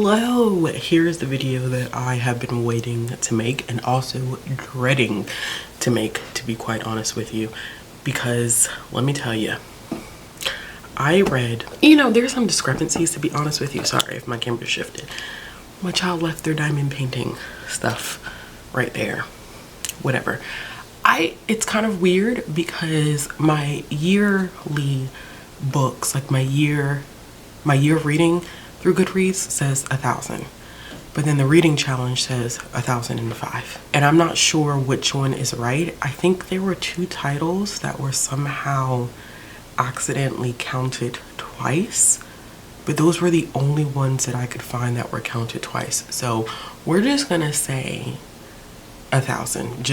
Hello! Here's the video that I have been waiting to make and also dreading to make, to be quite honest with you, because let me tell you, I read, there's some discrepancies, to be honest with you. Sorry if my camera shifted. My child left their diamond painting stuff right there. Whatever. It's kind of weird because my yearly books, like my year of reading through Goodreads says 1,000, but then the reading challenge says 1,005, and I'm not sure which one is right. I think there were two titles that were somehow accidentally counted twice, but those were the only ones that I could find that were counted twice. So we're just gonna say 1,000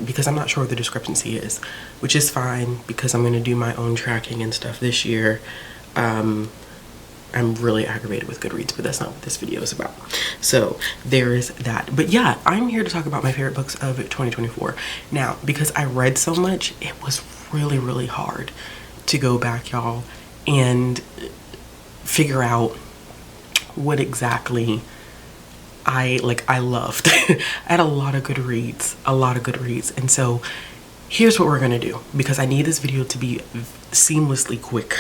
because I'm not sure what the discrepancy is, which is fine because I'm gonna do my own tracking and stuff this year. I'm really aggravated with Goodreads, but that's not what this video is about. So there is that. But yeah, I'm here to talk about my favorite books of 2024. Now, because I read so much, it was really, really hard to go back, y'all, and figure out what exactly I loved. I had a lot of good reads. And so here's what we're gonna do, because I need this video to be seamlessly quick.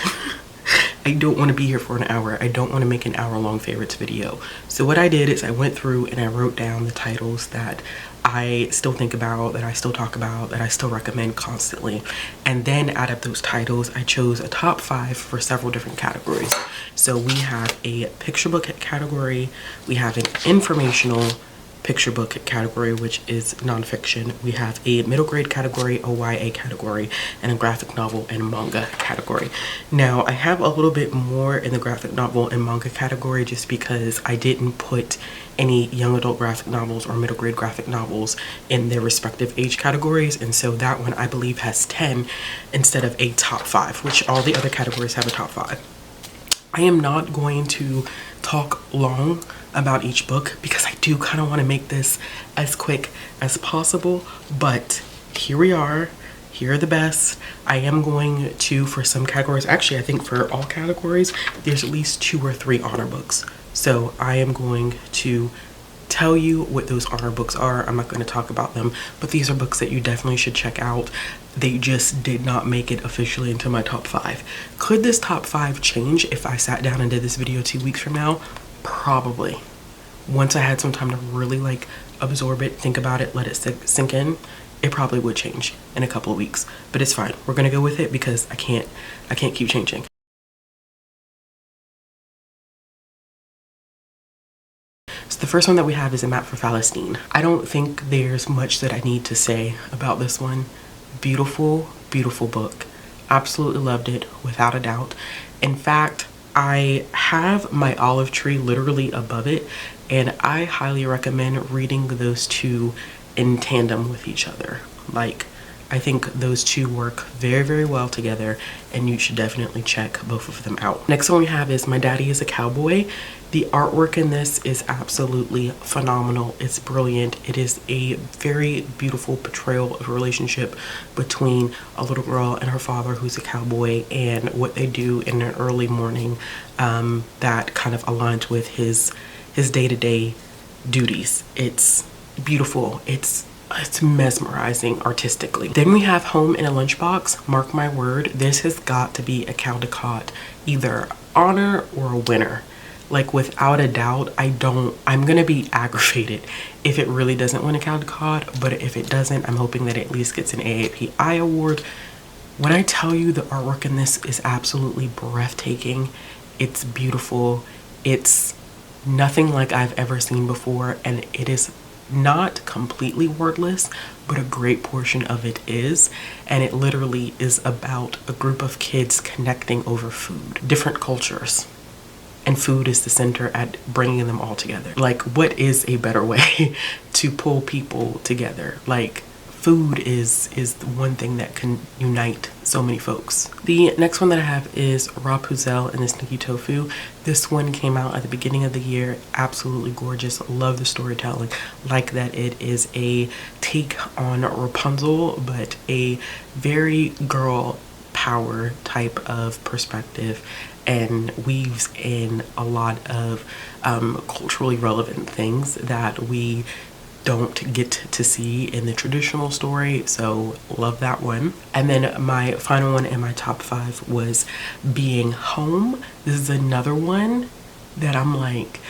I don't want to be here for an hour. I don't want to make an hour-long favorites video. So what I did is I went through and I wrote down the titles that I still think about, that I still talk about, that I still recommend constantly. And then out of those titles, I chose a top 5 for several different categories. So we have a picture book category, we have an informational picture book category, which is nonfiction. We have a middle grade category, a YA category, and a graphic novel and manga category. Now, I have a little bit more in the graphic novel and manga category just because I didn't put any young adult graphic novels or middle grade graphic novels in their respective age categories, and so that one I believe has 10 instead of a top 5, which all the other categories have a top 5. I am not going to talk long about each book because I do kind of want to make this as quick as possible, but here we are. Here are the best. I am going to, for some categories, actually I think for all categories, there's at least 2 or 3 honor books. So I am going to tell you what those honor books are. I'm not going to talk about them, but these are books that you definitely should check out. They just did not make it officially into my top 5. Could this top 5 change if I sat down and did this video 2 weeks from now? Probably. Once I had some time to really absorb it, think about it, let it sink in, it probably would change in a couple of weeks, but it's fine. We're gonna go with it because I can't keep changing. So the first one that we have is A Map for Palestine. I don't think there's much that I need to say about this one. Beautiful, beautiful book. Absolutely loved it, without a doubt. In fact, I have my olive tree literally above it, and I highly recommend reading those two in tandem with each other. I think those two work very, very well together, and you should definitely check both of them out. Next one we have is My Daddy is a Cowboy. The artwork in this is absolutely phenomenal. It's brilliant. It is a very beautiful portrayal of a relationship between a little girl and her father who's a cowboy, and what they do in an early morning that kind of aligns with his day-to-day duties. It's beautiful. It's mesmerizing artistically. Then we have Home in a Lunchbox. Mark my word, this has got to be a Caldecott, either honor or a winner. Without a doubt. I'm gonna be aggravated if it really doesn't win a Caldecott, but if it doesn't, I'm hoping that it at least gets an AAPI award. When I tell you the artwork in this is absolutely breathtaking, it's beautiful, it's nothing like I've ever seen before, and it is not completely wordless, but a great portion of it is, and it literally is about a group of kids connecting over food, different cultures, and food is the center at bringing them all together. What is a better way to pull people together? Food is the one thing that can unite so many folks. The next one that I have is Rapunzel and the Sneaky Tofu. This one came out at the beginning of the year. Absolutely gorgeous. Love the storytelling. Like that it is a take on Rapunzel, but a very girl power type of perspective and weaves in a lot of culturally relevant things that we don't get to see in the traditional story. So love that one. And then my final one in my top 5 was Being Home. This is another one that I'm like,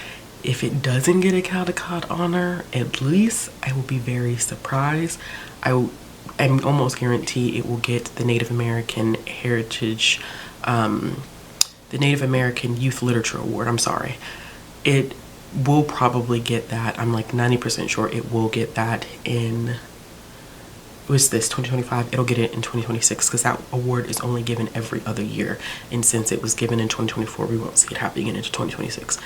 if it doesn't get a Caldecott honor, at least I will be very surprised. I'm almost guarantee it will get the Native American Heritage, the Native American Youth Literature Award. I'm sorry. It will probably get that. I'm like 90% sure it will get that in, what's this, 2025? It'll get it in 2026 because that award is only given every other year. And since it was given in 2024, we won't see it happening into 2026.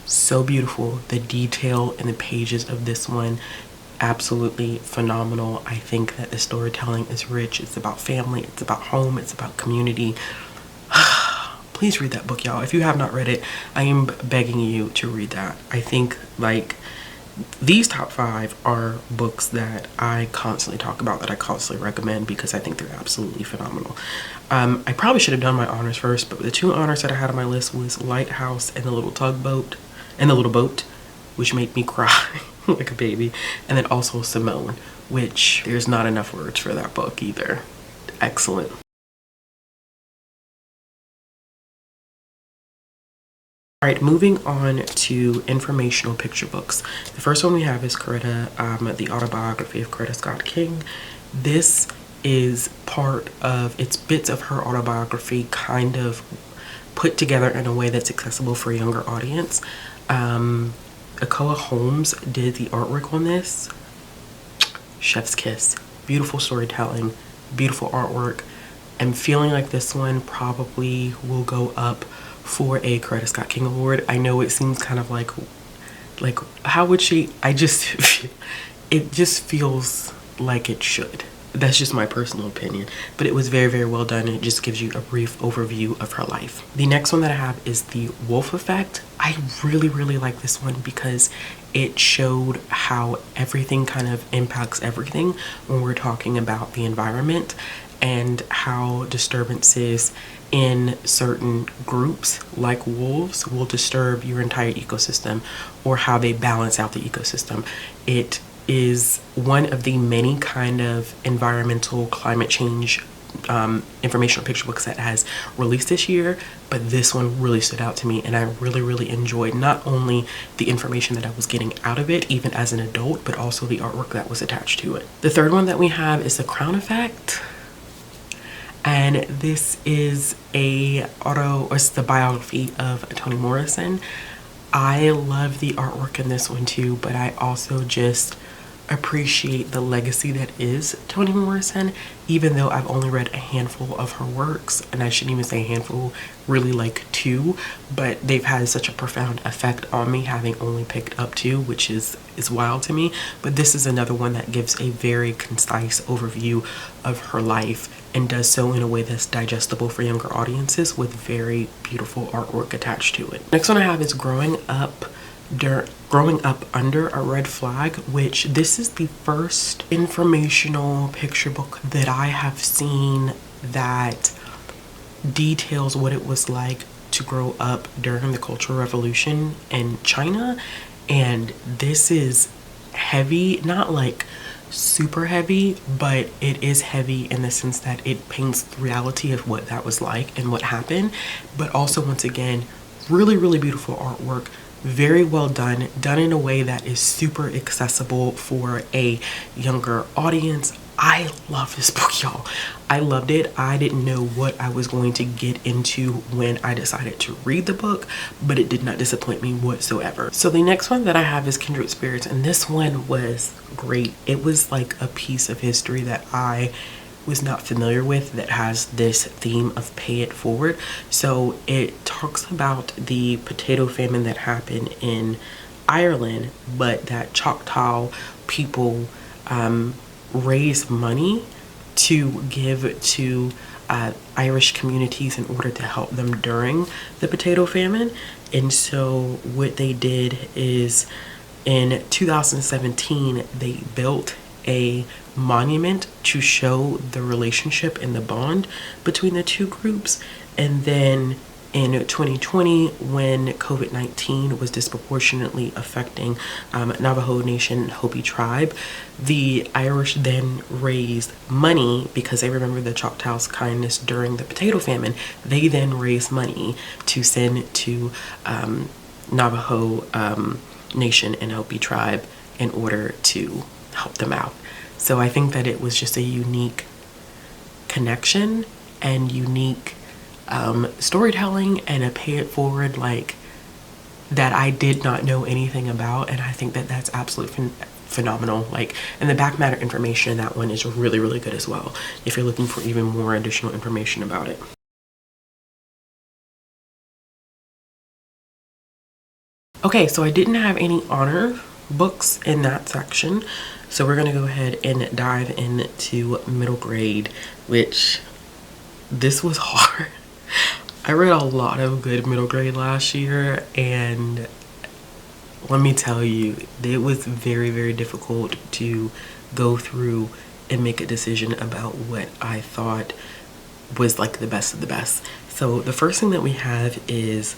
So beautiful. The detail in the pages of this one, absolutely phenomenal. I think that the storytelling is rich. It's about family, it's about home, it's about community. Please read that book, y'all. If you have not read it, I am begging you to read that. I think like these top 5 are books that I constantly talk about, that I constantly recommend because I think they're absolutely phenomenal. I probably should have done my honors first, but the 2 honors that I had on my list was Lighthouse and The Little Tugboat and The Little Boat, which made me cry like a baby. And then also Simone, which there's not enough words for that book either. Excellent. All right, moving on to informational picture books. The first one we have is Coretta, the autobiography of Coretta Scott King. This is part of, it's bits of her autobiography kind of put together in a way that's accessible for a younger audience. Akoa Holmes did the artwork on this. Chef's kiss. Beautiful storytelling, beautiful artwork. I'm feeling like this one probably will go up for a Coretta Scott King award. I know it seems kind of like how would she, it just feels like it should. That's just my personal opinion, but it was very, very well done. It just gives you a brief overview of her life. The next one that I have is The Wolf Effect. I really, really like this one because it showed how everything kind of impacts everything when we're talking about the environment and how disturbances in certain groups like wolves will disturb your entire ecosystem, or how they balance out the ecosystem. It is one of the many kind of environmental climate change informational picture books that has released this year, but this one really stood out to me, and I really, really enjoyed not only the information that I was getting out of it even as an adult, but also the artwork that was attached to it. The third one that we have is The Crown Effect, and this is it's the biography of Toni Morrison. I love the artwork in this one too, but I also just appreciate the legacy that is Toni Morrison, even though I've only read a handful of her works, and I shouldn't even say a handful, really like 2, but they've had such a profound effect on me, having only picked up 2, which is wild to me. But this is another one that gives a very concise overview of her life and does so in a way that's digestible for younger audiences with very beautiful artwork attached to it. Next one I have is Growing Up Under a Red Flag, which this is the first informational picture book that I have seen that details what it was like to grow up during the Cultural Revolution in China. And this is heavy, not like super heavy, but it is heavy in the sense that it paints the reality of what that was like and what happened. But also, once again, really, really beautiful artwork, very well done in a way that is super accessible for a younger audience. I love this book, y'all. I loved it. I didn't know what I was going to get into when I decided to read the book, but it did not disappoint me whatsoever. So the next one that I have is Kindred Spirits, and this one was great. It was like a piece of history that I was not familiar with that has this theme of pay it forward. So it talks about the potato famine that happened in Ireland, but that Choctaw people raise money to give to Irish communities in order to help them during the potato famine. And so what they did is in 2017 they built a monument to show the relationship and the bond between the two groups. And then in 2020, when COVID-19 was disproportionately affecting Navajo Nation Hopi tribe, the Irish then raised money because they remember the Choctaws' kindness during the potato famine. They then raised money to send to Navajo Nation and Hopi tribe in order to help them out. So I think that it was just a unique connection and unique storytelling and a pay it forward like that I did not know anything about, and I think that that's absolutely phenomenal. Like, and the back matter information in that one is really, really good as well if you're looking for even more additional information about it. Okay, so I didn't have any honor books in that section, so we're gonna go ahead and dive into middle grade, which this was hard. I read a lot of good middle grade last year, and let me tell you, it was very, very difficult to go through and make a decision about what I thought was like the best of the best. So the first thing that we have is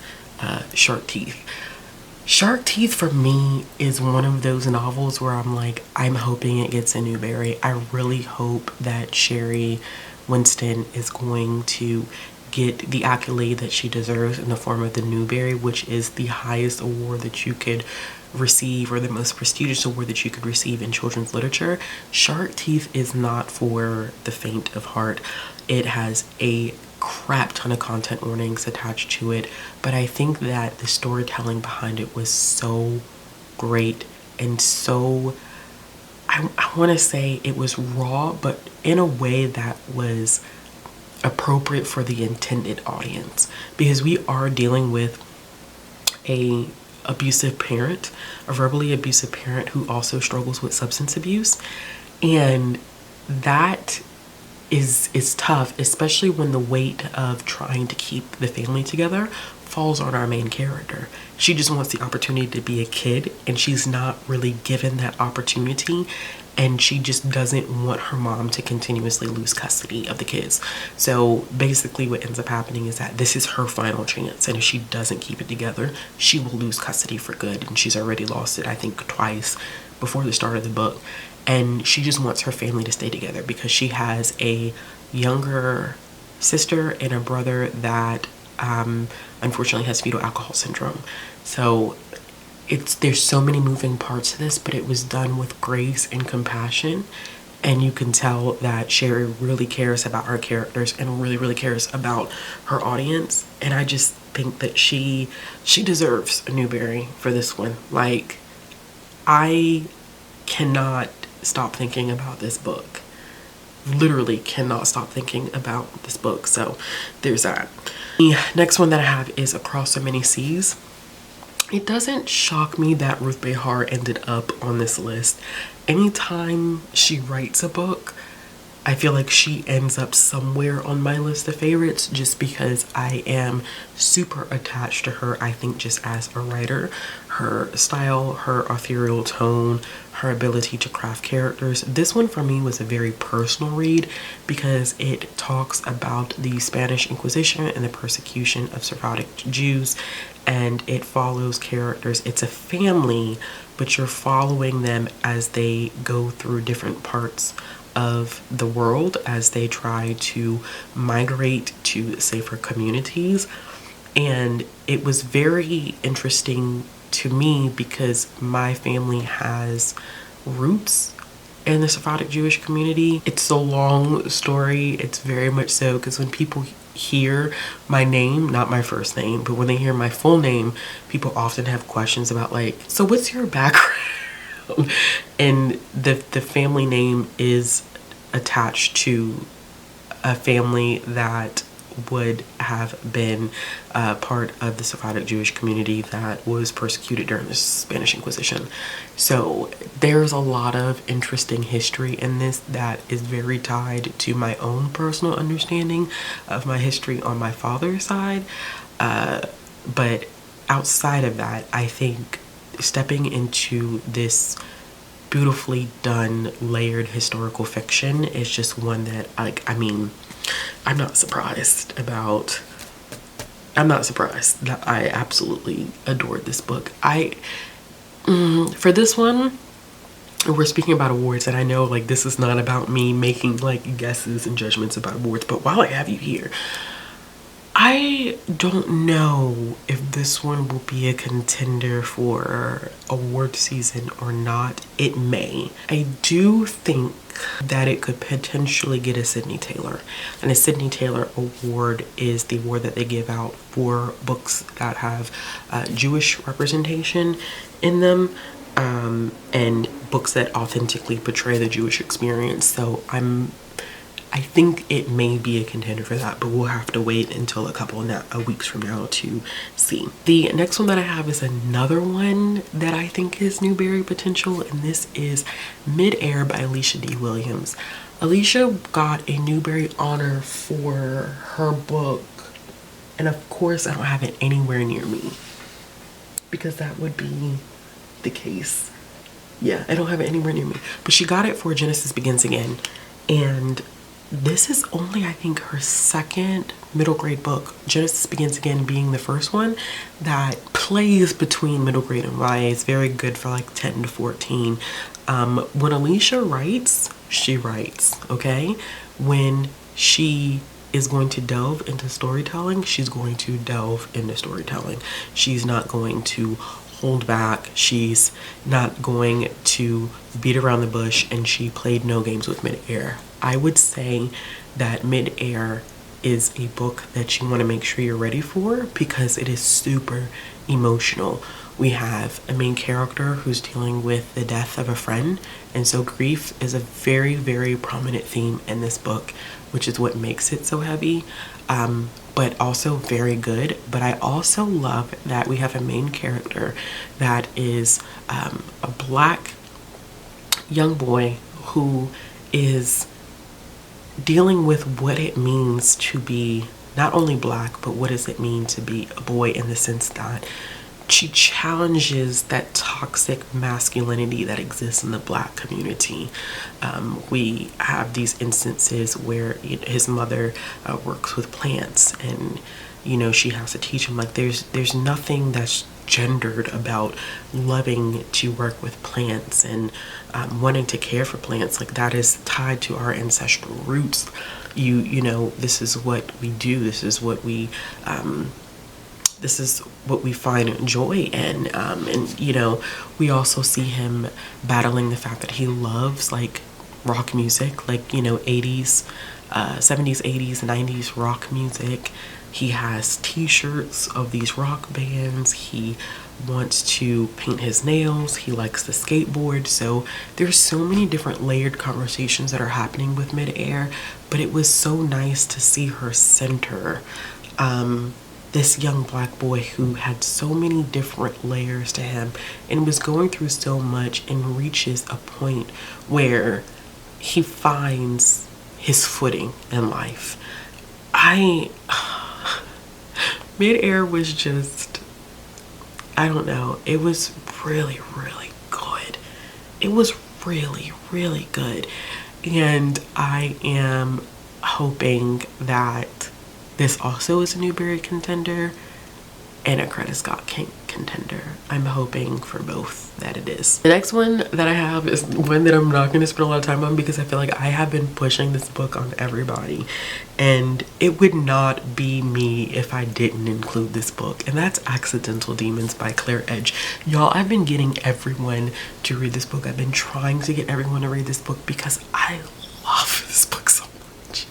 Shark Teeth. Shark Teeth for me is one of those novels where I'm like, I'm hoping it gets a Newbery. I really hope that Sherry Winston is going to get the accolade that she deserves in the form of the Newbery, which is the highest award that you could receive, or the most prestigious award that you could receive in children's literature. Shark Teeth is not for the faint of heart. It has a crap ton of content warnings attached to it, but I think that the storytelling behind it was so great and so, I want to say it was raw, but in a way that was appropriate for the intended audience, because we are dealing with a abusive parent, a verbally abusive parent who also struggles with substance abuse, and that is tough, especially when the weight of trying to keep the family together falls on our main character. She just wants the opportunity to be a kid, and she's not really given that opportunity, and she just doesn't want her mom to continuously lose custody of the kids. So basically what ends up happening is that this is her final chance, and if she doesn't keep it together, she will lose custody for good, and she's already lost it, I think, twice before the start of the book. And she just wants her family to stay together because she has a younger sister and a brother that unfortunately has fetal alcohol syndrome. So there's so many moving parts to this, but it was done with grace and compassion, and you can tell that Sherry really cares about her characters and really, really cares about her audience. And I just think that she deserves a Newbery for this one. Like, I cannot stop thinking about this book. Literally cannot stop thinking about this book. So there's that. The next one that I have is Across So Many Seas. It doesn't shock me that Ruth Behar ended up on this list. Anytime she writes a book, I feel like she ends up somewhere on my list of favorites, just because I am super attached to her. I think just as a writer, her style, her authorial tone, her ability to craft characters. This one for me was a very personal read because it talks about the Spanish Inquisition and the persecution of Sephardic Jews, and it follows characters. It's a family, but you're following them as they go through different parts of the world as they try to migrate to safer communities. And it was very interesting to me because my family has roots in the Sephardic Jewish community. It's a long story, it's very much so, because when people hear my name, not my first name, but when they hear my full name, people often have questions about like, so what's your background? And the family name is attached to a family that would have been part of the Sephardic Jewish community that was persecuted during the Spanish Inquisition. So there's a lot of interesting history in this that is very tied to my own personal understanding of my history on my father's side. But outside of that, I think stepping into this beautifully done, layered historical fiction is just one that, like, I mean, I'm not surprised that I absolutely adored this book. For this one, we're speaking about awards, and I know, like, this is not about me making, like, guesses and judgments about awards, but while I have you here, I don't know if this one will be a contender for award season or not. It may. I do think that it could potentially get a Sidney Taylor. And a Sidney Taylor award is the award that they give out for books that have Jewish representation in them, and books that authentically portray the Jewish experience. So I think it may be a contender for that, but we'll have to wait until a couple of weeks from now to see. The next one that I have is another one that I think is Newbery potential, and this is Mid-Air by Alicia D. Williams. Alicia got a Newbery honor for her book, and of course I don't have it anywhere near me, because that would be the case. Yeah, I don't have it anywhere near me. But she got it for Genesis Begins Again, and this is only, I think, her second middle grade book, Genesis Begins Again being the first one that plays between middle grade and YA. It's very good for like 10 to 14. When Alicia writes, she writes, okay? When she is going to delve into storytelling, she's going to delve into storytelling. She's not going to hold back. She's not going to beat around the bush, and she played no games with Mid-Air. I would say that Mid-Air is a book that you want to make sure you're ready for, because it is super emotional. We have a main character who's dealing with the death of a friend, and so grief is a very, very prominent theme in this book, which is what makes it so heavy, but also very good. But I also love that we have a main character that is a Black young boy who is dealing with what it means to be not only Black, but what does it mean to be a boy, in the sense that she challenges that toxic masculinity that exists in the Black community. We have these instances where his mother works with plants, and she has to teach him, like, there's nothing that's gendered about loving to work with plants and wanting to care for plants. Like, that is tied to our ancestral roots. This is what we do. This is what we find joy in. And we also see him battling the fact that he loves, like, rock music, like, 80s, 70s, 80s, 90s rock music. He has t-shirts of these rock bands. He wants to paint his nails. He likes to skateboard. So there's so many different layered conversations that are happening with Mid-Air, but it was so nice to see her center this young Black boy who had so many different layers to him and was going through so much, and reaches a point where he finds his footing in life. Mid-Air was just, I don't know, it was really, really good. It was really, really good. And I am hoping that this also is a Newbery contender and a Coretta Scott King contender. I'm hoping for both that it is. The next one that I have is one that I'm not going to spend a lot of time on, because I feel like I have been pushing this book on everybody, and it would not be me if I didn't include this book, and that's Accidental Demons by Claire Edge. Y'all, I've been getting everyone to read this book. I've been trying to get everyone to read this book because I love this book so much.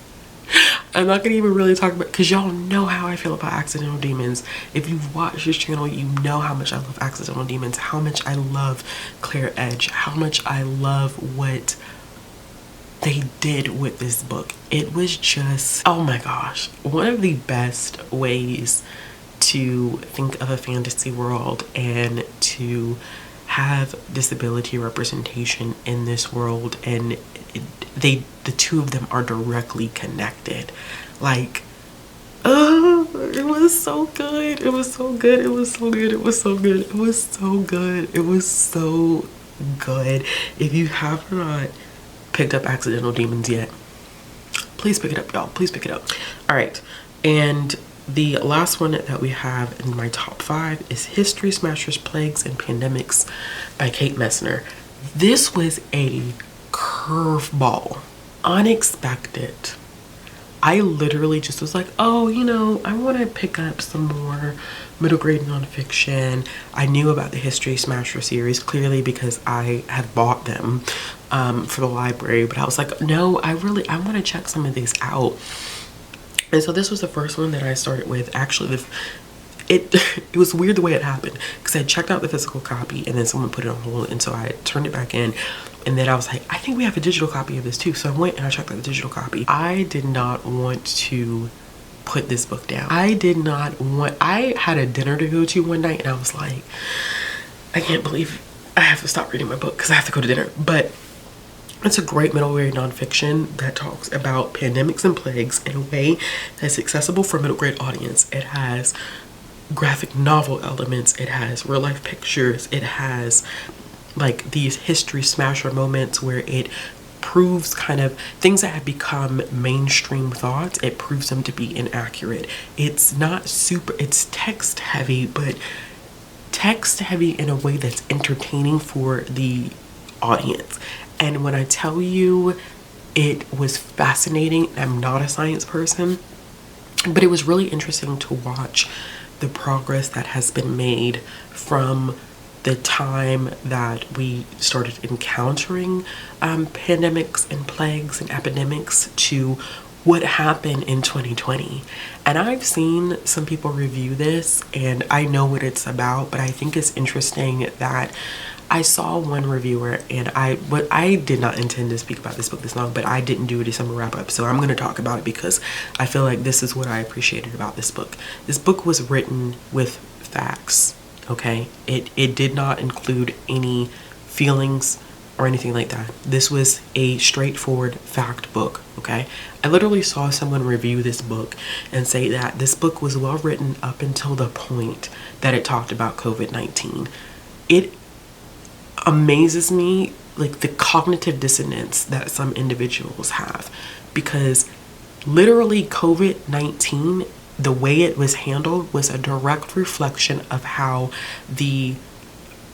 I'm not gonna even really talk about, because y'all know how I feel about Accidental Demons. If you've watched this channel, you know how much I love Accidental Demons, how much I love Claire Edge, how much I love what they did with this book. It was just, oh my gosh, one of the best ways to think of a fantasy world and to have disability representation in this world, and the two of them are directly connected. Like, oh, it was so good. It was so good. It was so good. It was so good. It was so good. It was so good. If you have not picked up Accidental Demons yet, please pick it up, y'all. Please pick it up. All right, and the last one that we have in my top 5 is History Smashers, Plagues, and Pandemics by Kate Messner. This was a curveball, unexpected. I literally just was like, oh, you know, I want to pick up some more middle grade nonfiction. I knew about the History Smasher series clearly because I had bought them for the library, but I was like, no, I want to check some of these out. And so this was the first one that I started with. Actually, it was weird the way it happened, because I checked out the physical copy and then someone put it on hold, and so I turned it back in. And then I was like, I think we have a digital copy of this too. So I went and I checked out the digital copy. I did not want to put this book down. I had a dinner to go to one night and I was like, I can't believe I have to stop reading my book because I have to go to dinner. But it's a great middle grade nonfiction that talks about pandemics and plagues in a way that's accessible for a middle grade audience. It has graphic novel elements. It has real life pictures. It has like these history smasher moments where it proves kind of things that have become mainstream thoughts. It proves them to be inaccurate. It's not super, it's text heavy, but text heavy in a way that's entertaining for the audience. And when I tell you it was fascinating, I'm not a science person, but it was really interesting to watch the progress that has been made from the time that we started encountering pandemics and plagues and epidemics to what happened in 2020. And I've seen some people review this and I know what it's about, but I think it's interesting that I saw one reviewer, and I did not intend to speak about this book this long, but I didn't do a December wrap up, so I'm going to talk about it because I feel like this is what I appreciated about this book. This book was written with facts, okay? It did not include any feelings or anything like that. This was a straightforward fact book, okay? I literally saw someone review this book and say that this book was well written up until the point that it talked about COVID-19. It amazes me, like, the cognitive dissonance that some individuals have, because literally COVID-19, the way it was handled was a direct reflection of how the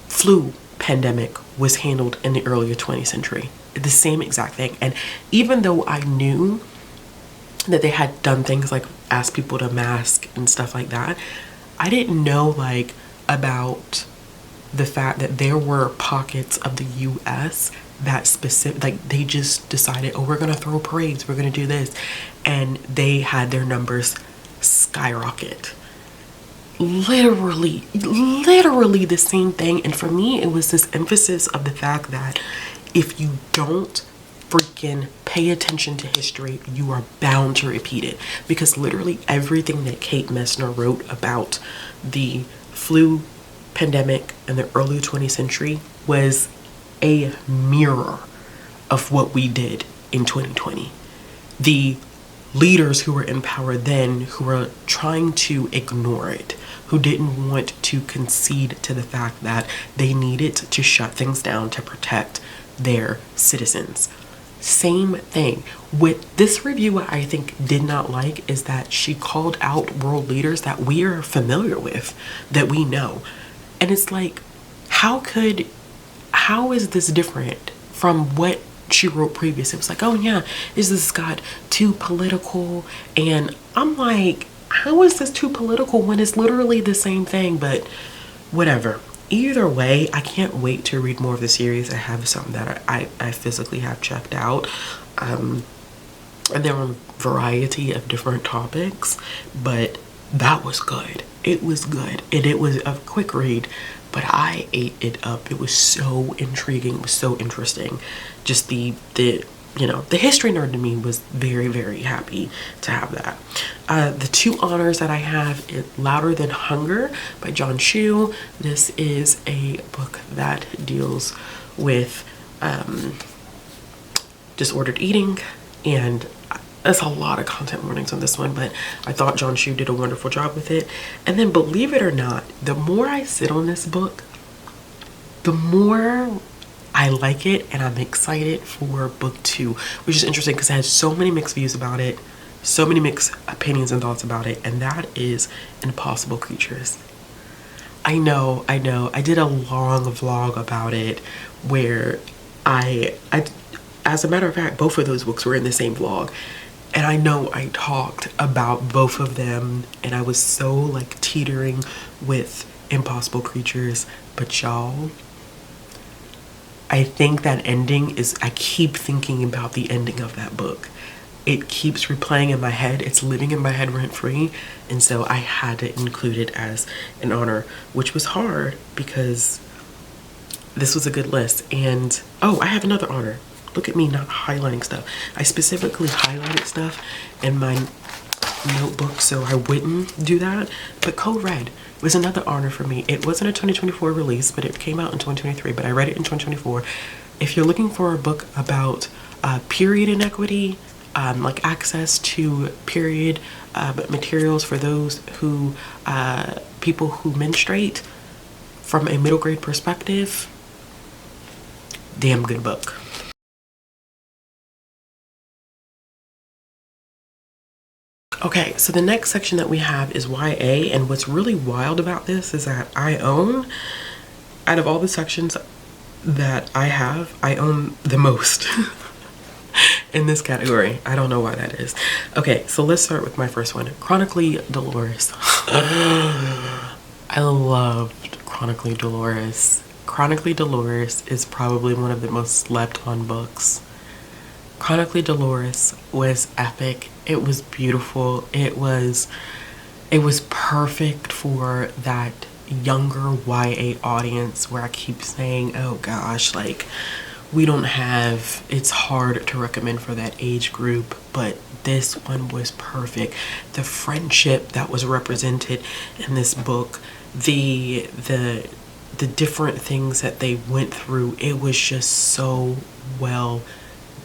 flu pandemic was handled in the earlier 20th century. The same exact thing. And even though I knew that they had done things like ask people to mask and stuff like that, I didn't know like about the fact that there were pockets of the US that specific, like they just decided, oh, we're gonna throw parades, we're gonna do this, and they had their numbers skyrocket. Literally the same thing. And for me, it was this emphasis of the fact that if you don't freaking pay attention to history, you are bound to repeat it, because literally everything that Kate Messner wrote about the flu pandemic in the early 20th century was a mirror of what we did in 2020. The leaders who were in power then, who were trying to ignore it, who didn't want to concede to the fact that they needed to shut things down to protect their citizens. Same thing. What this reviewer I think did not like is that she called out world leaders that we are familiar with, that we know. And it's like, how is this different from what she wrote previous? It was like, oh yeah, this got too political. And I'm like, how is this too political when it's literally the same thing? But whatever. Either way, I can't wait to read more of the series. I have some that I physically have checked out. And there were a variety of different topics, but that was good. It was good, and it was a quick read, but I ate it up. It was so intriguing. It was so interesting. Just the history nerd in me was very, very happy to have that. The two honors that I have is Louder Than Hunger by John Chu. This is a book that deals with disordered eating, and there's a lot of content warnings on this one, but I thought John Chu did a wonderful job with it. And then, believe it or not, the more I sit on this book, the more I like it, and I'm excited for book 2, which is interesting because I had so many mixed views about it, so many mixed opinions and thoughts about it, and that is Impossible Creatures. I know. I did a long vlog about it where I as a matter of fact, both of those books were in the same vlog. And I know I talked about both of them, and I was so like teetering with Impossible Creatures, but y'all, I think that ending is, I keep thinking about the ending of that book. It keeps replaying in my head. It's living in my head rent free. And so I had to include it as an honor, which was hard because this was a good list. And oh, I have another honor. Look at me not highlighting stuff. I specifically highlighted stuff in my notebook so I wouldn't do that. But Code Red was another honor for me. It wasn't a 2024 release, but it came out in 2023, but I read it in 2024. If you're looking for a book about period inequity, like access to period materials for those who, people who menstruate from a middle grade perspective, damn good book. Okay, so the next section that we have is YA, and what's really wild about this is that I own, out of all the sections that I own the most in this category. I don't know why that is. Okay, so let's start with my first one, Chronically Dolores. I loved Chronically Dolores. Chronically Dolores is probably one of the most slept on books. Chronically Dolores was epic. It was beautiful. It was perfect for that younger YA audience where I keep saying, oh gosh, like we don't have, it's hard to recommend for that age group, but this one was perfect. The friendship that was represented in this book, the different things that they went through, it was just so well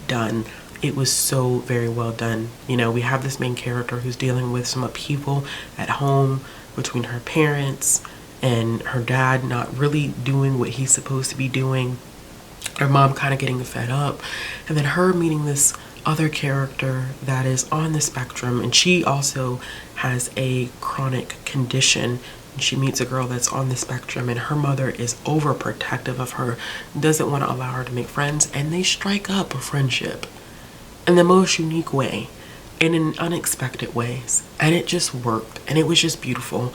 done. It was so very well done. You know, we have this main character who's dealing with some upheaval at home between her parents and her dad not really doing what he's supposed to be doing, her mom kind of getting fed up, and then her meeting this other character that is on the spectrum, and she also has a chronic condition. She meets a girl that's on the spectrum, and her mother is overprotective of her, doesn't want to allow her to make friends, and they strike up a friendship in the most unique way and in unexpected ways, and it just worked, and it was just beautiful.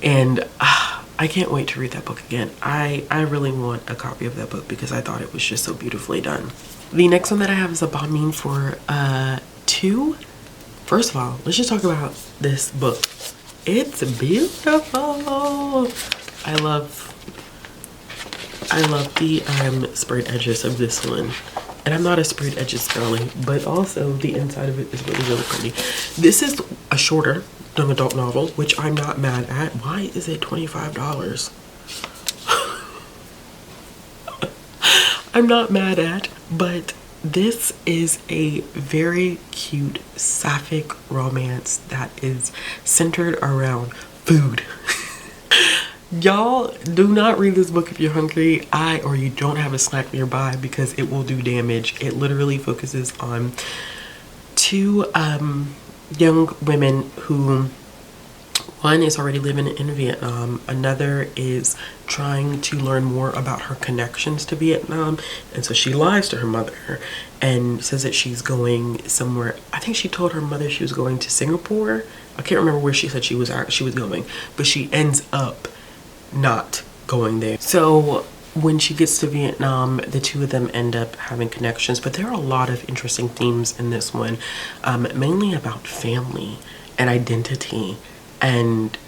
And I can't wait to read that book again. I really want a copy of that book because I thought it was just so beautifully done. The next one that I have is a bombing for 2. First of all, let's just talk about this book. It's beautiful. I love the sprayed edges of this one. And I'm not a sprayed edges girly, but also the inside of it is really, really pretty. This is a shorter young adult novel, which I'm not mad at. Why is it $25? I'm not mad at, but this is a very cute sapphic romance that is centered around food. Y'all, do not read this book if you're hungry or you don't have a snack nearby, because it will do damage. It literally focuses on 2 young women who, one is already living in Vietnam, another is trying to learn more about her connections to Vietnam, and so she lies to her mother and says that she's going somewhere. I think she told her mother she was going to Singapore. I can't remember where she said she was going, but she ends up not going there. So when she gets to Vietnam, the 2 of them end up having connections, but there are a lot of interesting themes in this one, mainly about family and identity and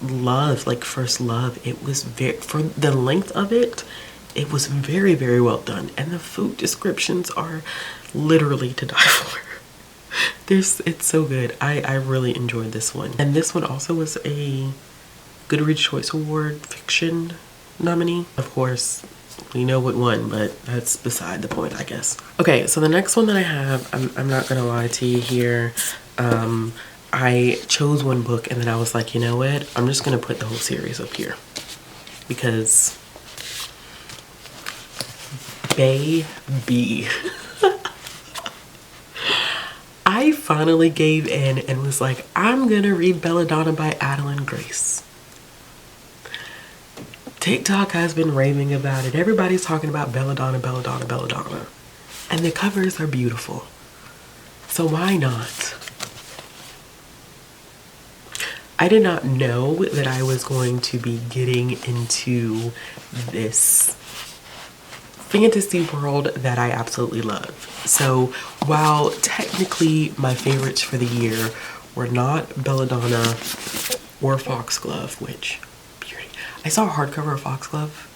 love, like first love. It was very, for the length of it, it was very, very well done, and the food descriptions are literally to die for. It's so good. I really enjoyed this one, and this one also was a Goodreads Choice Award fiction nominee. Of course, we know what won, but that's beside the point, I guess. Okay, so the next one that I have, I'm not gonna lie to you here. I chose one book and then I was like, you know what? I'm just gonna put the whole series up here because baby. I finally gave in and was like, I'm gonna read Belladonna by Adeline Grace. TikTok has been raving about it. Everybody's talking about Belladonna, Belladonna, Belladonna. And the covers are beautiful. So why not? I did not know that I was going to be getting into this fantasy world that I absolutely love. So while technically my favorites for the year were not Belladonna or Foxglove, which beauty. I saw a hardcover of Foxglove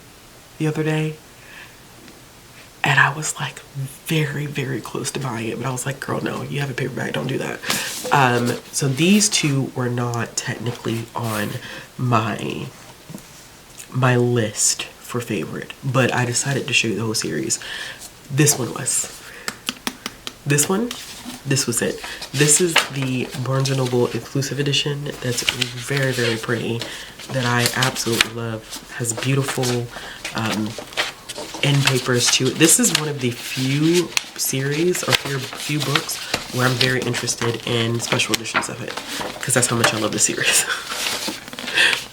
the other day and I was like very, very close to buying it, but I was like, girl, no, you have a paperback, don't do that. So these two were not technically on my list for favorite, but I decided to show you the whole series. This one was. This was it. This is the Barnes & Noble exclusive edition that's very, very pretty, that I absolutely love. Has beautiful end papers to it. This is one of the few series or few books where I'm very interested in special editions of it, because that's how much I love the series.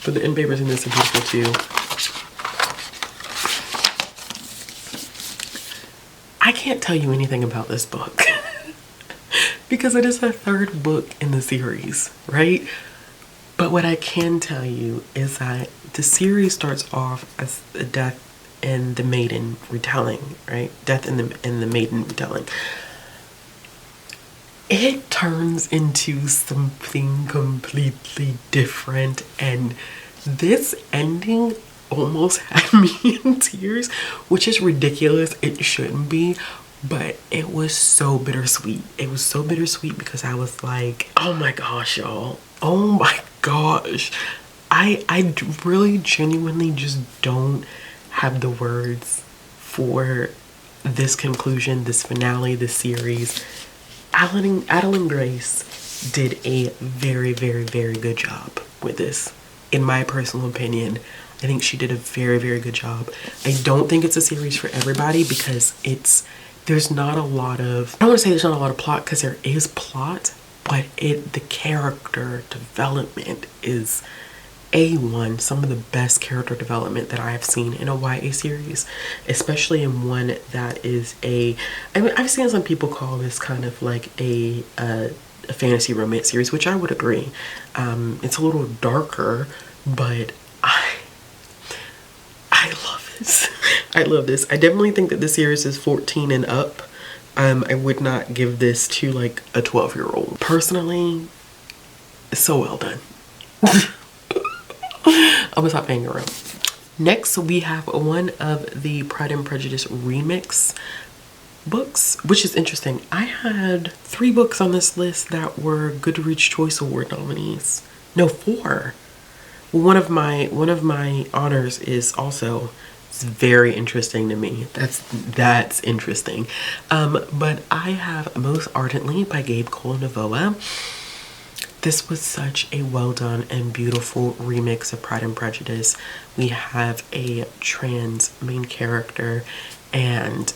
But the end papers in this are beautiful too. I can't tell you anything about this book because it is the third book in the series, right? But what I can tell you is that the series starts off as a death in the maiden retelling, right? Death in the maiden retelling. It turns into something completely different, and this ending almost had me in tears, which is ridiculous. It shouldn't be, but it was so bittersweet. It was so bittersweet because I was like, oh my gosh, y'all. Oh my gosh. I really genuinely just don't have the words for this conclusion, this finale, this series. Adeline Grace did a very, very, very good job with this. In my personal opinion, I think she did a very, very good job. I don't think it's a series for everybody because there's not a lot of, I don't want to say there's not a lot of plot, because there is plot, but the character development is A1, some of the best character development that I have seen in a YA series, especially in one that is I mean, I've seen some people call this kind of like a fantasy romance series, which I would agree. It's a little darker, but I love this. I love this. I definitely think that this series is 14 and up. I would not give this to like a 12-year-old. Personally, it's so well done. I'm gonna stop hanging around. Next, we have one of the Pride and Prejudice remix books, which is interesting. I had 3 books on this list that were Goodreads Choice Award nominees. No, 4. One of my honors is also, it's very interesting to me. That's interesting. But I have Most Ardently by Gabe Cole Novoa. This was such a well done and beautiful remix of Pride and Prejudice. We have a trans main character, and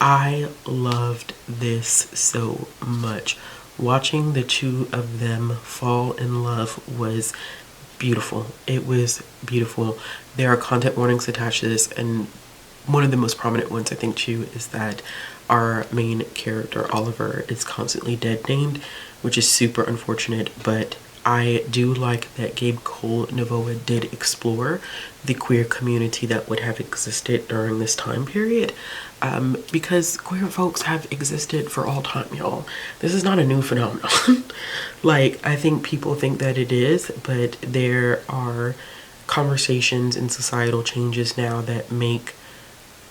I loved this so much. Watching the two of them fall in love was beautiful. It was beautiful. There are content warnings attached to this, and one of the most prominent ones I think too is that our main character Oliver is constantly dead named, which is super unfortunate, but I do like that Gabe Cole Novoa did explore the queer community that would have existed during this time period, because queer folks have existed for all time, y'all. This is not a new phenomenon. Like, I think people think that it is, but there are conversations and societal changes now that make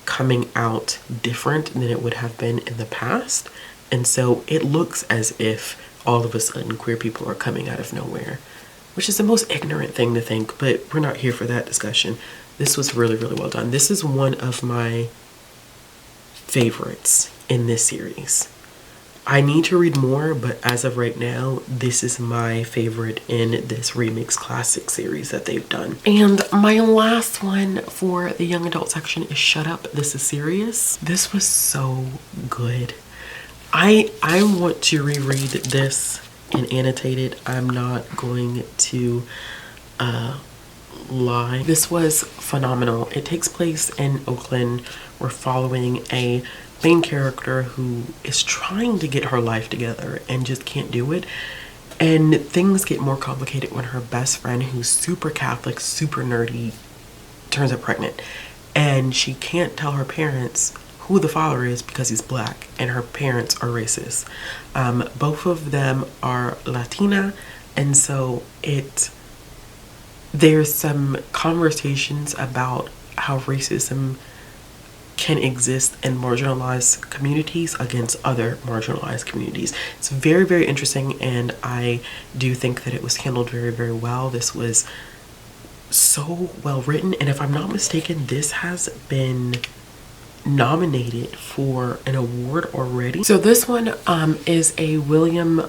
coming out different than it would have been in the past. And so it looks as if all of a sudden queer people are coming out of nowhere, which is the most ignorant thing to think, but we're not here for that discussion. This was really, really well done. This is one of my favorites in this series. I need to read more, but as of right now, this is my favorite in this Remix Classic series that they've done. And my last one for the young adult section is Shut Up, This Is Serious. This was so good. I want to reread this and annotate it. I'm not going to lie. This was phenomenal. It takes place in Oakland. We're following a main character who is trying to get her life together and just can't do it. And things get more complicated when her best friend, who's super Catholic, super nerdy, turns up pregnant. And she can't tell her parents who the father is because he's black, and her parents are racist. Both of them are Latina, and so there's some conversations about how racism can exist in marginalized communities against other marginalized communities. It's very, very interesting, and I do think that it was handled very, very well. This was so well written, and if I'm not mistaken, this has been nominated for an award already. So this one is a William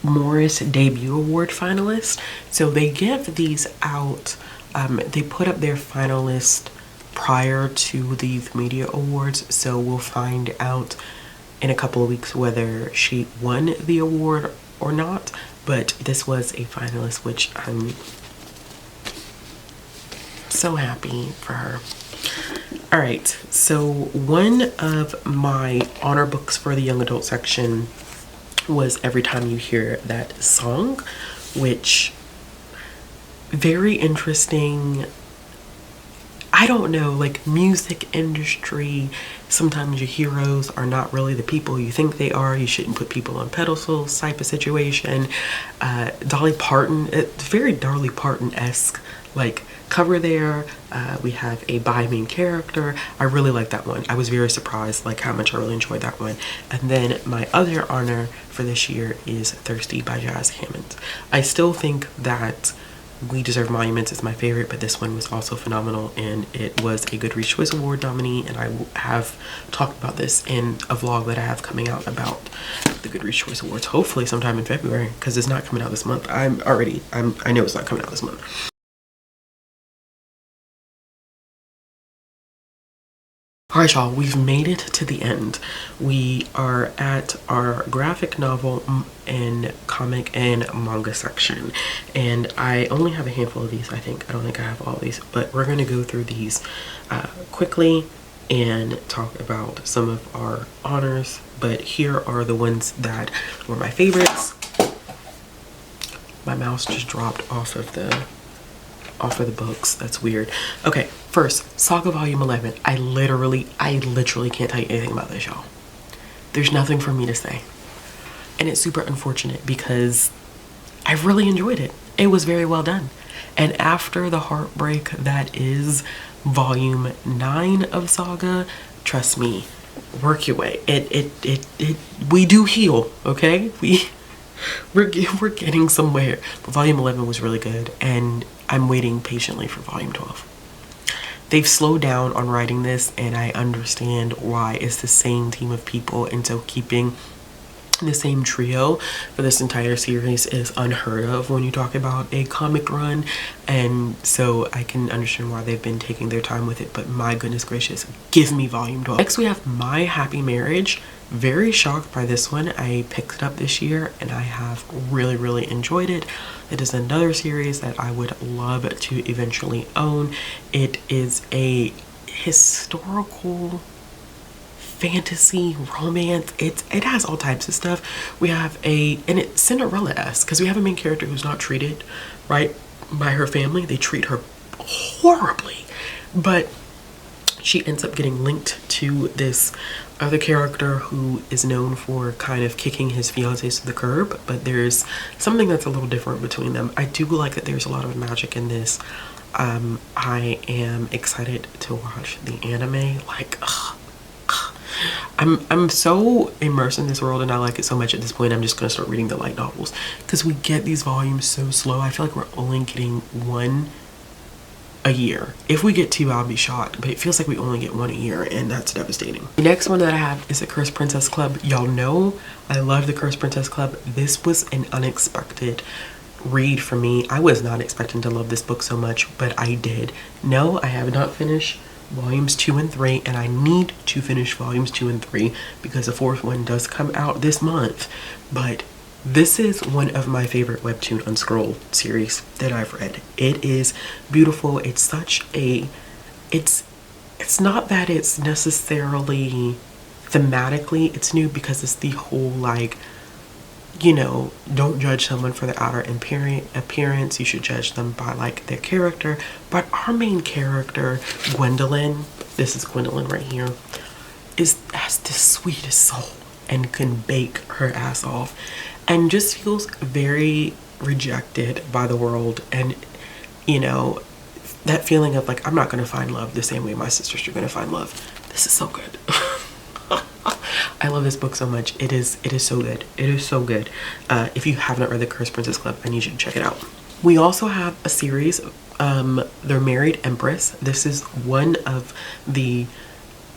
Morris Debut Award finalist. So they give these out, they put up their finalist prior to the Youth Media Awards, so we'll find out in a couple of weeks whether she won the award or not, but this was a finalist, which I'm so happy for her. All right, so one of my honor books for the young adult section was Every Time You Hear That Song, which very interesting. I don't know, like music industry, sometimes your heroes are not really the people you think they are. You shouldn't put people on pedestals type of situation. Dolly Parton, it's very Dolly Parton-esque like cover there. We have a bi main character. I really like that one. I was very surprised like how much I really enjoyed that one. And then my other honor for this year is Thirsty by Jazz Hammond. I still think that We Deserve Monuments is my favorite, but this one was also phenomenal, and it was a Goodreads Choice Award nominee, and I have talked about this in a vlog that I have coming out about the Goodreads Choice Awards, hopefully sometime in February, because it's not coming out this month. I know it's not coming out this month. Alright y'all, we've made it to the end. We are at our graphic novel and comic and manga section. And I only have a handful of these, I think. I don't think I have all of these. But we're going to go through these quickly and talk about some of our honors. But here are the ones that were my favorites. My mouse just dropped off of the books. That's weird. Okay, first, Saga Volume 11. I literally can't tell you anything about this, y'all. There's nothing for me to say. And it's super unfortunate because I really enjoyed it. It was very well done. And after the heartbreak that is Volume 9 of Saga, trust me, work your way. We do heal, okay? We're getting somewhere. But Volume 11 was really good, and I'm waiting patiently for Volume 12. They've slowed down on writing this, and I understand why. It's the same team of people, and so keeping the same trio for this entire series is unheard of when you talk about a comic run, and so I can understand why they've been taking their time with it. But my goodness gracious, give me Volume 12. Next we have My Happy Marriage. Very shocked by this one. I picked it up this year and I have really enjoyed it. It is another series that I would love to eventually own. It is a historical fantasy romance. It has all types of stuff. We have and it's Cinderella-esque because we have a main character who's not treated right by her family. They treat her horribly, but she ends up getting linked to this other character who is known for kind of kicking his fiancés to the curb, but there's something that's a little different between them. I do like that there's a lot of magic in this. I am excited to watch the anime. Like, I'm so immersed in this world, and I like it so much at this point. I'm just gonna start reading the light novels because we get these volumes so slow. I feel like we're only getting one a year. If we get 2, I'll be shocked, but it feels like we only get 1 a year, and that's devastating. The next one that I have is the Cursed Princess Club. Y'all know I love the Cursed Princess Club. This was an unexpected read for me. I was not expecting to love this book so much, but I did. No, I have not finished volumes 2 and 3, and I need to finish volumes 2 and 3 because the 4th one does come out this month. But this is one of my favorite webtoon Unscroll series that I've read. It is beautiful. It's such a, it's not that it's necessarily thematically it's new, because it's the whole, like, you know, don't judge someone for their outer appearance. You should judge them by, like, their character. But our main character, Gwendolyn, this is Gwendolyn right here, has the sweetest soul and can bake her ass off, and just feels very rejected by the world. And, you know, that feeling of, like, I'm not gonna find love the same way my sisters are gonna find love. This is so good. I love this book so much. It is so good. It is so good. If you have not read the Cursed Princess Club, I need you to check it out. We also have a series, Their Married Empress. This is one of the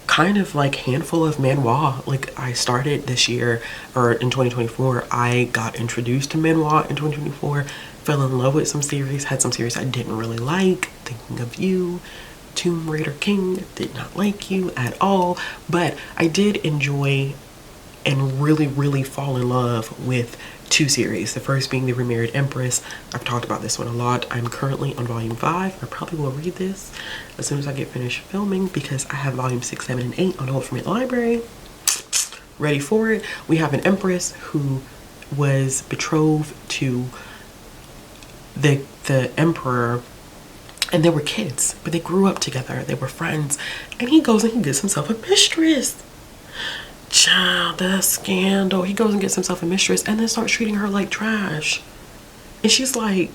kind of like handful of manhwa. Like, I started this year, or in 2024, I got introduced to manhwa in 2024, fell in love with some series, had some series I didn't really like, Thinking of You, Tomb Raider King, did not like you at all, but I did enjoy and really fall in love with 2 series. The first being The Remarried Empress. I've talked about this one a lot. I'm currently on volume 5. I probably will read this as soon as I get finished filming, because I have volume 6, 7, and 8 on hold from the library. Ready for it. We have an empress who was betrothed to the emperor, and they were kids, but they grew up together. They were friends, and he goes and he gets himself a mistress. Child, the scandal. He goes and gets himself a mistress and then starts treating her like trash. And she's like,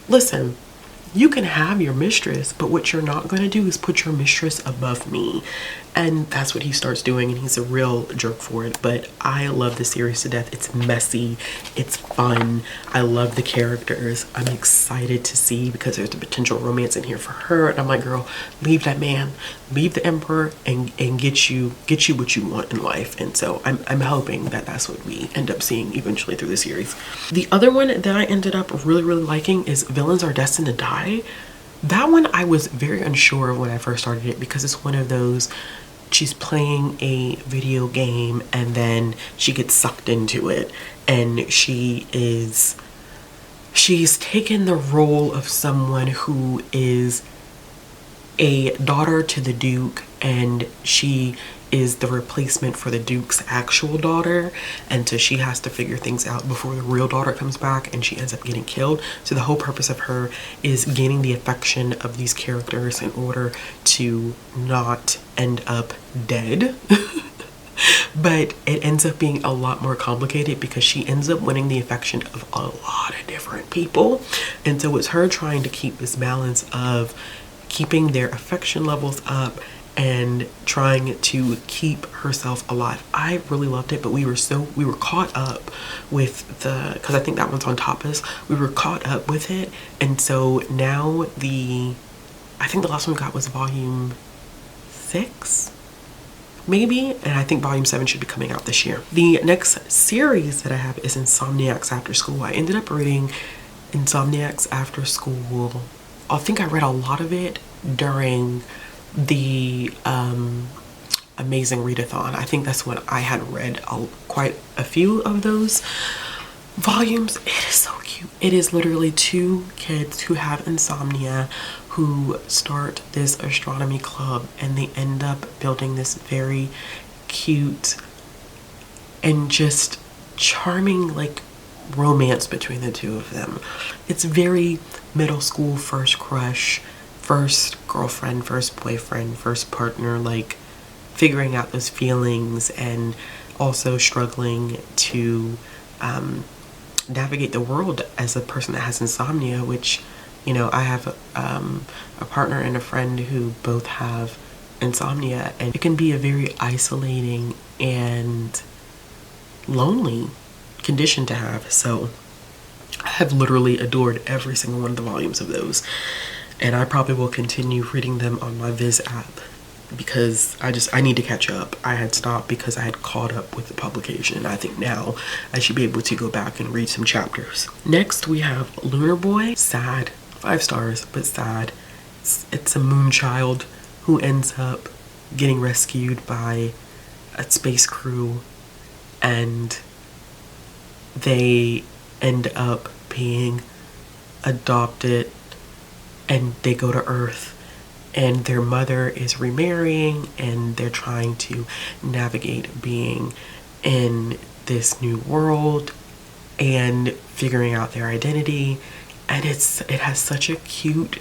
listen, you can have your mistress, but what you're not going to do is put your mistress above me. And that's what he starts doing, and he's a real jerk for it. But I love this series to death. It's messy, it's fun, I love the characters. I'm excited to see, because there's a potential romance in here for her, and I'm like, girl, leave that man, leave the emperor, and get you what you want in life. And so I'm hoping that that's what we end up seeing eventually through the series. The other one that I ended up really liking is Villains Are Destined to Die. That one I was very unsure of when I first started it, because it's one of those, she's playing a video game and then she gets sucked into it, and she's taken the role of someone who is a daughter to the Duke, and she is the replacement for the Duke's actual daughter, and so she has to figure things out before the real daughter comes back, and she ends up getting killed. So the whole purpose of her is gaining the affection of these characters in order to not end up dead. But it ends up being a lot more complicated, because she ends up winning the affection of a lot of different people, and so it's her trying to keep this balance of keeping their affection levels up and trying to keep herself alive. I really loved it, but we were caught up with because I think that one's on Tapas. We were caught up with it, and so now I think the last one we got was volume 6 maybe, and I think volume 7 should be coming out this year. The next series that I have is Insomniacs After School. I ended up reading Insomniacs After School. I think I read a lot of it during the Amazing Readathon. I think that's when I had read quite a few of those volumes. It is so cute. It is literally 2 kids who have insomnia who start this astronomy club, and they end up building this very cute and just charming, like, romance between the 2 of them. It's very middle school, first crush, first girlfriend, first boyfriend, first partner, like figuring out those feelings, and also struggling to navigate the world as a person that has insomnia, which, you know, I have a partner and a friend who both have insomnia, and it can be a very isolating and lonely condition to have. So I have literally adored every single one of the volumes of those. And I probably will continue reading them on my Viz app because I need to catch up. I had stopped because I had caught up with the publication. I think now I should be able to go back and read some chapters. Next we have Lunar Boy. Sad. 5 stars, but sad. It's a moon child who ends up getting rescued by a space crew, and they end up being adopted, and they go to Earth, and their mother is remarrying, and they're trying to navigate being in this new world and figuring out their identity. And it has such a cute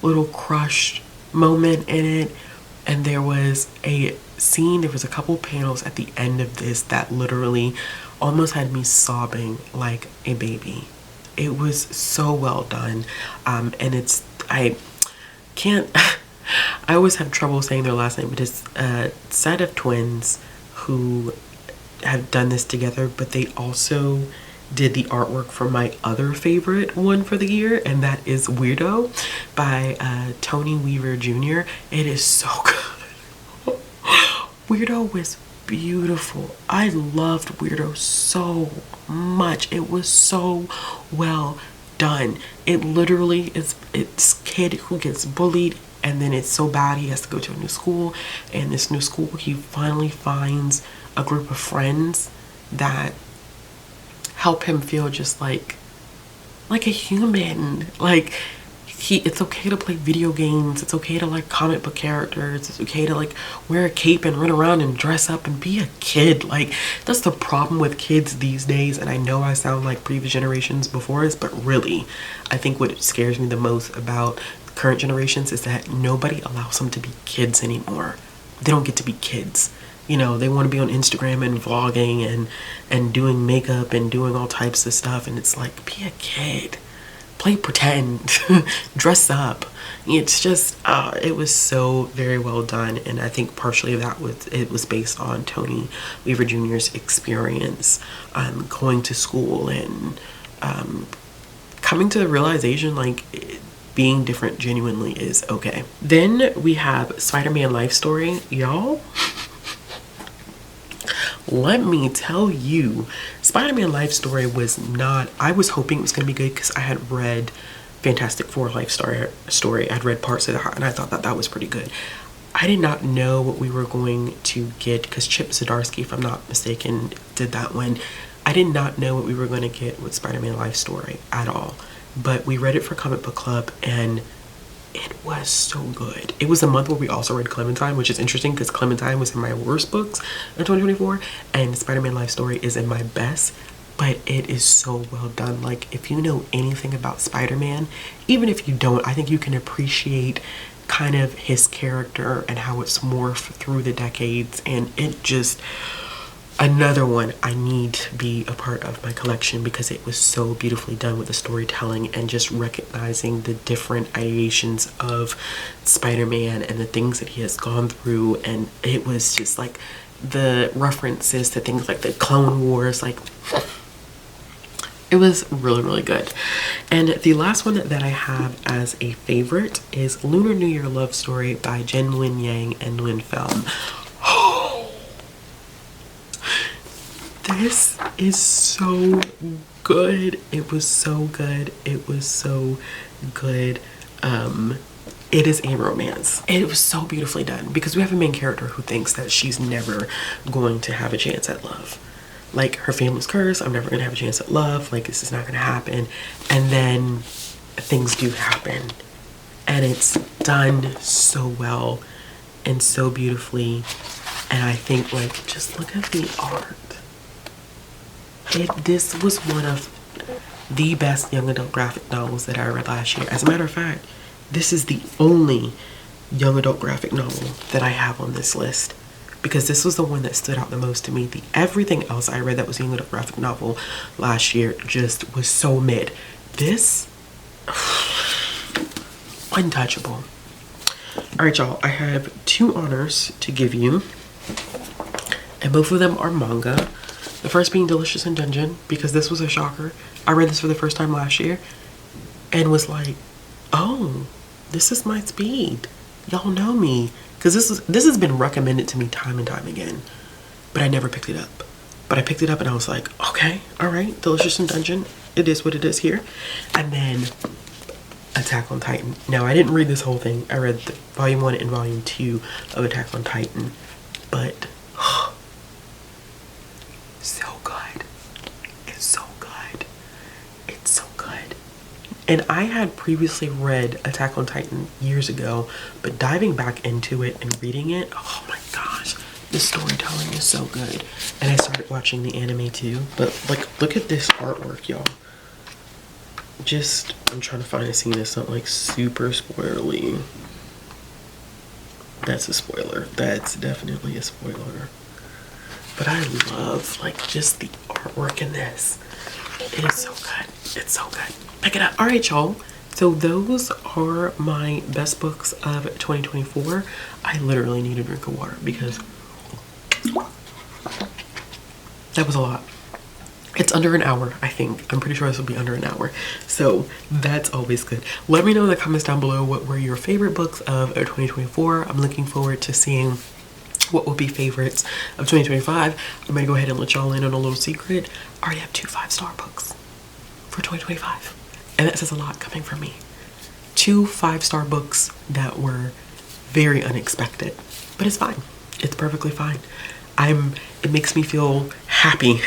little crush moment in it. And there was a scene, there was a couple panels at the end of this that literally almost had me sobbing like a baby. It was so well done. And I can't, I always have trouble saying their last name, but it's a set of twins who have done this together, but they also did the artwork for my other favorite one for the year, and that is Weirdo by Tony Weaver Jr. It is so good. Weirdo was beautiful. I loved Weirdo so much. It was so well done. It literally is, it's kid who gets bullied, and then it's so bad he has to go to a new school, and this new school he finally finds a group of friends that help him feel just like a human. Like it's okay to play video games, it's okay to like comic book characters, it's okay to like wear a cape and run around and dress up and be a kid. Like that's the problem with kids these days. And I know I sound like previous generations before us, but really I think what scares me the most about current generations is that nobody allows them to be kids anymore. They don't get to be kids. You know, they want to be on Instagram and vlogging and doing makeup and doing all types of stuff. And it's like, be a kid. Play pretend. Dress up. It's just, it was so very well done. And I think partially that was based on Tony Weaver Jr.'s experience going to school and coming to the realization like being different genuinely is okay. Then we have Spider-Man Life Story. Y'all, let me tell you, Spider-Man Life Story was not, I was hoping it was going to be good because I had read Fantastic Four Life Story. I'd read parts of that and I thought that was pretty good. I did not know what we were going to get because Chip Zdarsky, if I'm not mistaken, did that one. I did not know what we were going to get with Spider-Man Life Story at all. But we read it for Comic Book Club and it was so good. It was a month where we also read Clementine, which is interesting because Clementine was in my worst books of 2024 and Spider-Man Life Story is in my best. But it is so well done. Like if you know anything about Spider-Man, even if you don't, I think you can appreciate kind of his character and how it's morphed through the decades. And it just, another one I need to be a part of my collection because it was so beautifully done with the storytelling and just recognizing the different ideations of Spider-Man and the things that he has gone through. And it was just like the references to things like the Clone Wars, like it was really, really good. And the last one that I have as a favorite is Lunar New Year Love Story by Jen Lin Yang and Lin Film. This is so good. It was so good. It was so good. It is a romance. It was so beautifully done because we have a main character who thinks that she's never going to have a chance at love. Like her family's cursed. I'm never gonna have a chance at love. Like this is not gonna happen. And then things do happen. And it's done so well and so beautifully. And I think like, just look at the art. This was one of the best young adult graphic novels that I read last year. As a matter of fact, this is the only young adult graphic novel that I have on this list because this was the one that stood out the most to me. Everything else I read that was a young adult graphic novel last year just was so mid. This, untouchable. All right, y'all, I have 2 honors to give you, and both of them are manga. The first being Delicious in Dungeon, because this was a shocker. I read this for the first time last year and was like, oh, This is my speed. Y'all know me. Because this has been recommended to me time and time again. But I never picked it up. But I picked it up and I was like, okay, all right, Delicious in Dungeon. It is what it is here. And then Attack on Titan. Now, I didn't read this whole thing. I read volume 1 and volume 2 of Attack on Titan. But, so good. It's so good. It's so good. And I had previously read Attack on Titan years ago, but diving back into it and reading it, oh my gosh, the storytelling is so good. And I started watching the anime too, but like, look at this artwork, y'all. I'm trying to find a scene that's not like super spoilerly. That's a spoiler. That's definitely a spoiler. But I love like just the artwork in this. It is so good. It's so good. Pick it up. All right, y'all. So those are my best books of 2024. I literally need a drink of water because that was a lot. It's under an hour, I think. I'm pretty sure this will be under an hour. So that's always good. Let me know in the comments down below what were your favorite books of 2024. I'm looking forward to seeing what will be favorites of 2025. I'm gonna go ahead and let y'all in on a little secret. I already have 2 5-star books for 2025. And that says a lot coming from me. 2 5-star books that were very unexpected. But it's fine. It's perfectly fine. It makes me feel happy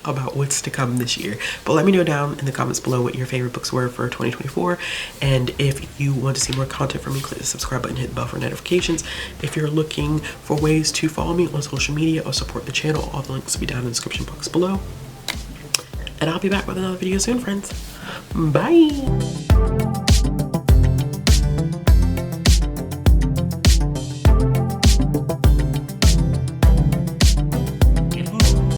about what's to come this year. But let me know down in the comments below what your favorite books were for 2024. And if you want to see more content from me, click the subscribe button, hit the bell for notifications. If you're looking for ways to follow me on social media or support the channel, all the links will be down in the description box below. And I'll be back with another video soon, friends. Bye.